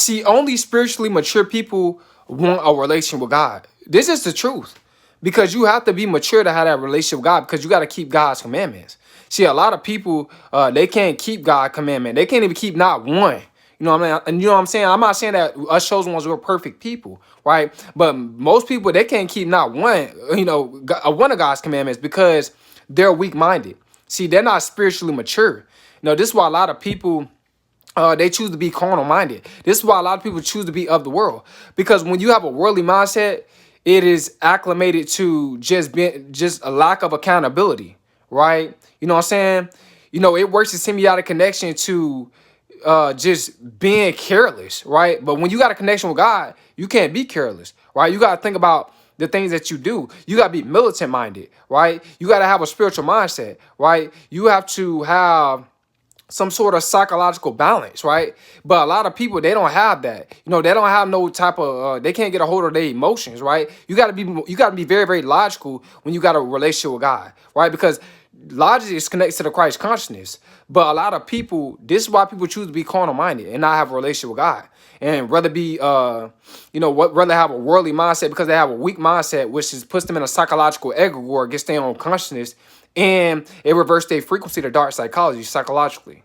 See, only spiritually mature people want a relation with God. This is the truth. Because you have to be mature to have that relationship with God, because you got to keep God's commandments. See, a lot of people, they can't keep God's commandment. They can't even keep not one. You know what I mean? And you know what I'm saying? I'm not saying that us chosen ones were perfect people, right? But most people, they can't keep not one, one of God's commandments because they're weak-minded. See, they're not spiritually mature. This is why a lot of people, they choose to be carnal minded. This is why a lot of people choose to be of the world. Because when you have a worldly mindset, it is acclimated to just a lack of accountability, right? You know what I'm saying? It works a symbiotic connection to just being careless, right? But when you got a connection with God, you can't be careless, right? You got to think about the things that you do. You got to be militant minded, right? You got to have a spiritual mindset, right? You have to have some sort of psychological balance, right? But a lot of people, they don't have that. They don't have no type of they can't get a hold of their emotions, right? You got to be very, very logical when you got a relationship with God, right? Because logic is connected to the Christ consciousness. But a lot of people, this is why people choose to be carnal minded and not have a relationship with God. And rather be rather have a worldly mindset, because they have a weak mindset, which puts them in a psychological egregore against their own consciousness, and it reverses their frequency to dark psychology psychologically.